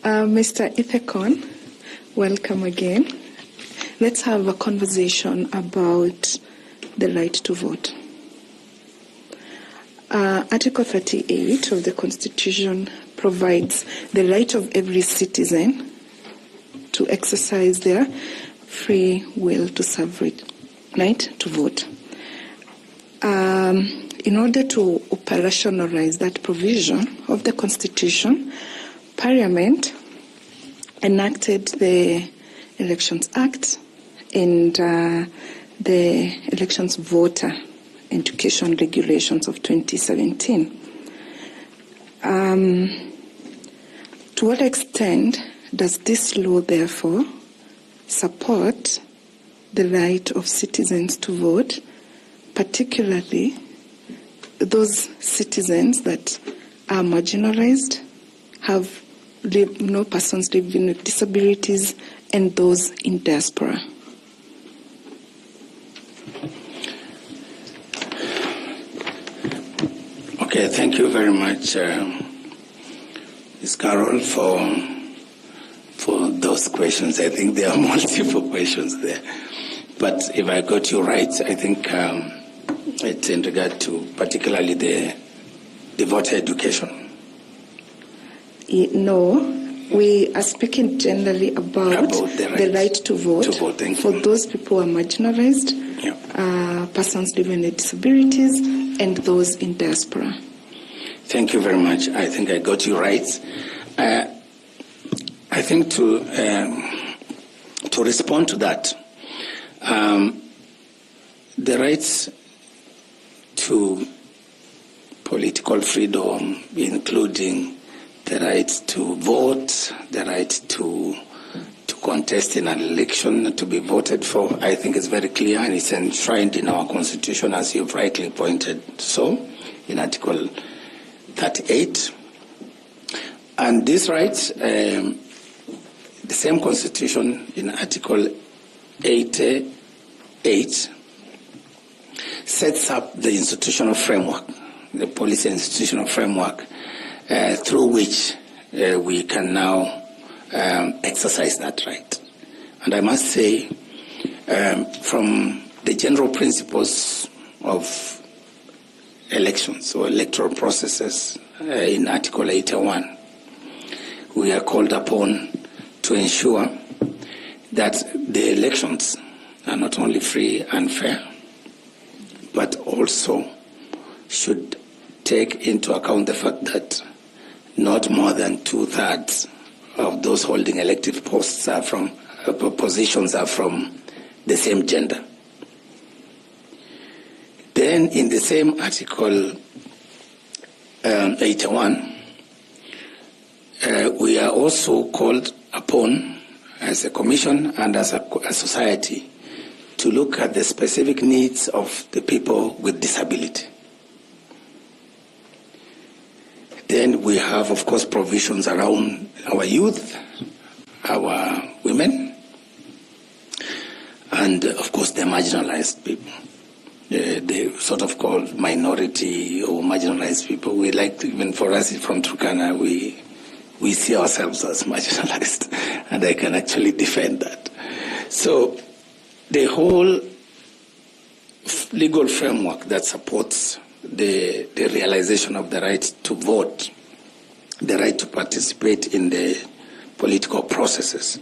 Mr. Ethekon, welcome again. Let's have a conversation about the right to vote. Article 38 of the Constitution provides the right of every citizen to exercise their free will to suffrage, right, to vote. In order to operationalize that provision of the Constitution, Parliament enacted the Elections Act and the Elections Voter Education Regulations of 2017. To what extent does this law, therefore, support the right of citizens to vote, particularly those citizens that are marginalized, have persons living with disabilities, and those in diaspora? Okay, thank you very much, Ms. Carol, for those questions. I think there are multiple questions there. But if I got you right, I think it's in regard to particularly the voter education. No, we are speaking generally about the right to vote for those people who are marginalized, persons living with disabilities, and those in diaspora. Thank you very much. I think I got you right. I think to respond to that, the rights to political freedom, including the right to vote, the right to contest in an election, to be voted for, I think is very clear, and it's enshrined in our Constitution, as you've rightly pointed so, in Article 38. And these rights, the same Constitution in Article 88 sets up the institutional framework, the policy institutional framework, through which we can now exercise that right. And I must say, from the general principles of elections or electoral processes in Article 81, we are called upon to ensure that the elections are not only free and fair, but also should take into account the fact that not more than 2/3 of those holding elective posts are from positions are from the same gender. Then in the same Article 81, we are also called upon as a commission and as a society to look at the specific needs of the people with disability. Then we have, of course, provisions around our youth, our women, and, of course, the marginalized people. The sort of called minority or marginalized people. We like to, even for us from Turkana, we see ourselves as marginalized, and I can actually defend that. So the whole legal framework that supports the realization of the right to vote, the right to participate in the political processes.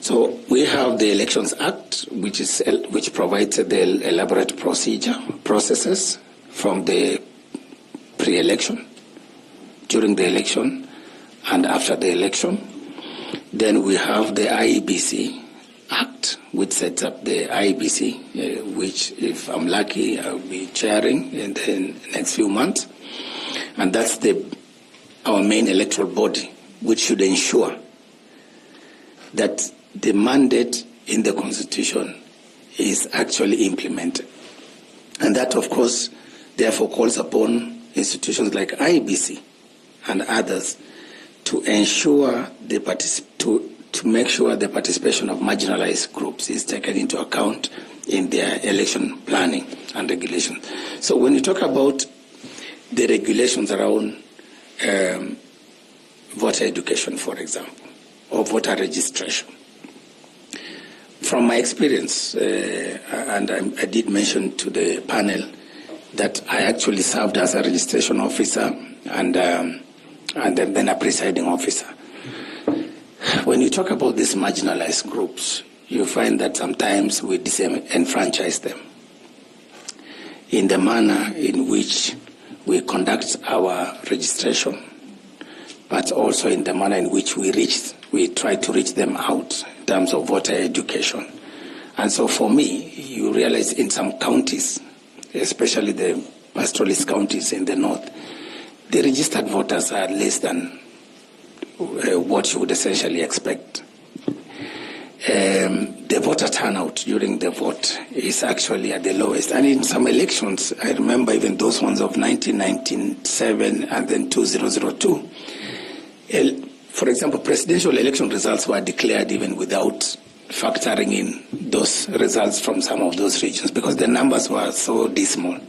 So we have the Elections Act, which provides the elaborate processes from the pre-election, during the election, and after the election. Then we have the IEBC Act, which sets up the IEBC, which, if I'm lucky, I'll be chairing in the next few months. And that's our main electoral body, which should ensure that the mandate in the Constitution is actually implemented. And that, of course, therefore calls upon institutions like IEBC and others to ensure to make sure the participation of marginalized groups is taken into account in their election planning and regulation. So when you talk about the regulations around voter voter education, for example, or voter registration. From my experience, and I did mention to the panel that I actually served as a registration officer and then a presiding officer. When you talk about these marginalized groups, you find that sometimes we disenfranchise them in the manner in which we conduct our registration, but also in the manner in which we try to reach them out in terms of voter education. And so for me, you realize in some counties, especially the pastoralist counties in the north, the registered voters are less than what you would essentially expect. The voter turnout during the vote is actually at the lowest. And in some elections, I remember even those ones of 1997 and then 2002, for example, presidential election results were declared even without factoring in those results from some of those regions because the numbers were so dismal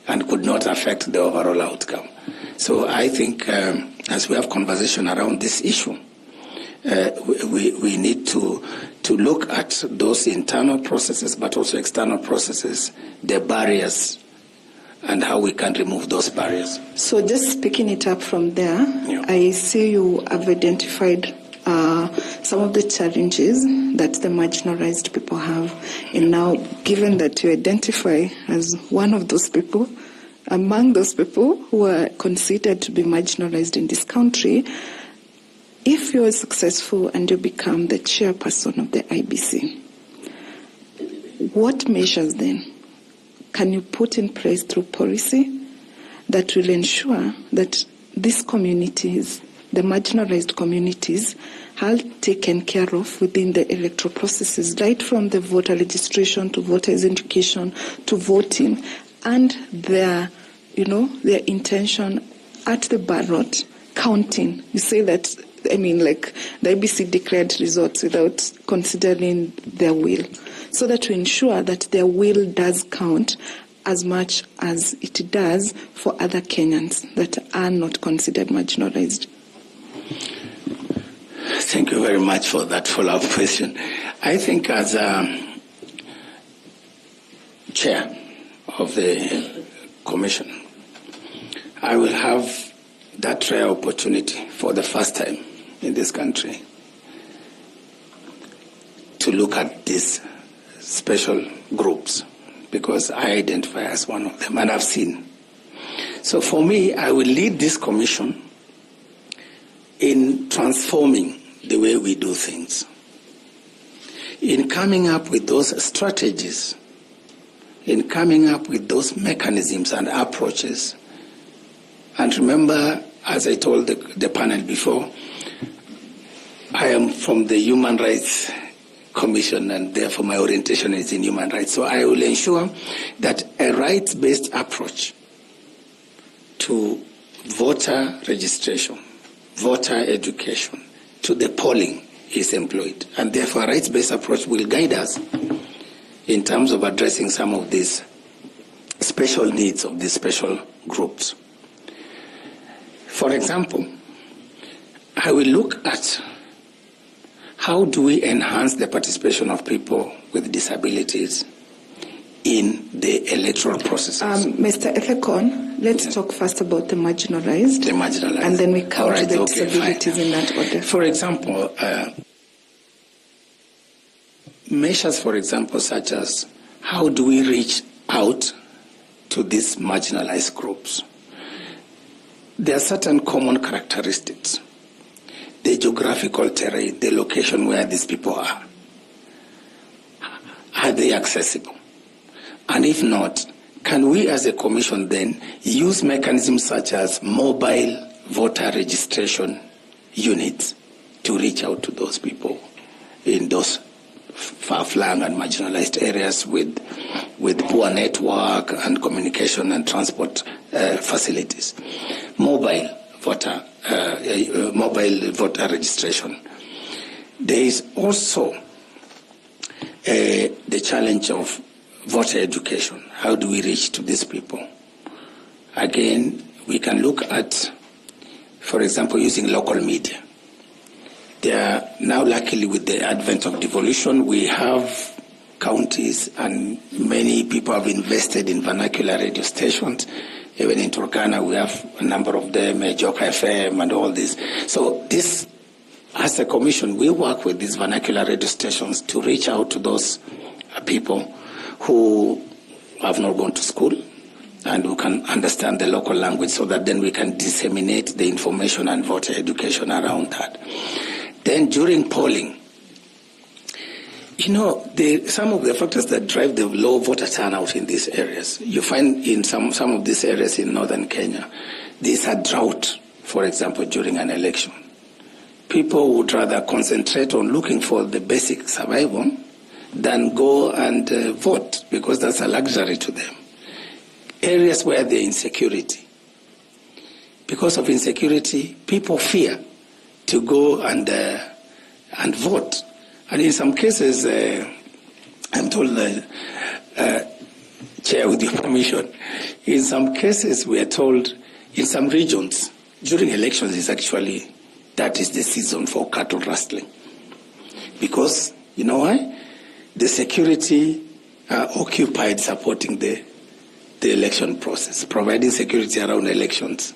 and could not affect the overall outcome. So I think as we have conversation around this issue, we need to look at those internal processes but also external processes, the barriers, and how we can remove those barriers. So just picking it up from there, yeah. I see you have identified some of the challenges that the marginalized people have. And now, given that you identify as one of those people, among those people who are considered to be marginalized in this country, if you're successful and you become the chairperson of the IBC, what measures then can you put in place through policy that will ensure that these communities, the marginalized communities, are taken care of within the electoral processes, right from the voter registration to voters' education to voting, and their intention at the ballot counting? You say that, the IBC declared results without considering their will, so that to ensure that their will does count as much as it does for other Kenyans that are not considered marginalized. Thank you very much for that follow-up question. I think as chair of the commission, I will have that rare opportunity for the first time in this country to look at these special groups, because I identify as one of them and I've seen. So for me, I will lead this commission in transforming the way we do things, in coming up with those strategies, in coming up with those mechanisms and approaches. And remember, as I told the panel before, I am from the Human Rights Commission, and therefore my orientation is in human rights. So I will ensure that a rights-based approach to voter registration, voter education, to the polling is employed. And therefore a rights-based approach will guide us in terms of addressing some of these special needs of these special groups. For example, I will look at how do we enhance the participation of people with disabilities in the electoral processes. Mr. Ethekon, let's talk first about the marginalized. The marginalized. And then we come to the disabilities in that order. For example, measures, for example, such as how do we reach out to these marginalized groups? There are certain common characteristics. The geographical terrain, the location where these people are. Are they accessible? And if not, can we as a commission then use mechanisms such as mobile voter registration units to reach out to those people in those far-flung and marginalized areas with poor network and communication and transport facilities? Mobile voter registration. There is also the challenge of voter education. How do we reach to these people? Again, we can look at for example, using local media. There are now, luckily, with the advent of devolution, we have counties and many people have invested in vernacular radio stations. Even in Turkana, we have a number of them, Joka FM and all this. So this, as a commission, we work with these vernacular radio stations to reach out to those people who have not gone to school and who can understand the local language, so that then we can disseminate the information and voter education around that. Then during polling, some of the factors that drive the low voter turnout in these areas, you find in some of these areas in northern Kenya, there's a drought, for example, during an election. People would rather concentrate on looking for the basic survival than go and vote, because that's a luxury to them. Areas where there is insecurity. Because of insecurity, people fear to go and vote. And in some cases, I'm told, Chair, with your permission, in some cases we are told, in some regions, during elections that is the season for cattle rustling. Because, you know why? The security are occupied supporting the election process, providing security around elections.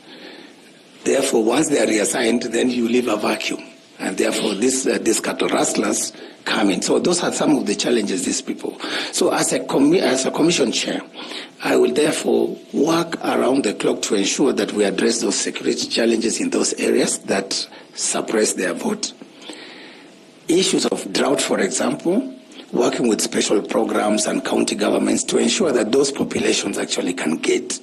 Therefore, once they are reassigned, then you leave a vacuum. And therefore, these cattle rustlers come in. So those are some of the challenges these people. So as a commission chair, I will therefore work around the clock to ensure that we address those security challenges in those areas that suppress their vote. Issues of drought, for example, working with special programs and county governments to ensure that those populations actually can get,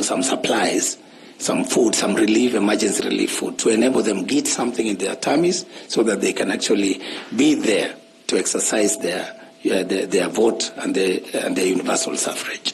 some supplies, some food, some relief, emergency relief food, to enable them get something in their tummies so that they can actually be there to exercise their vote and their universal suffrage.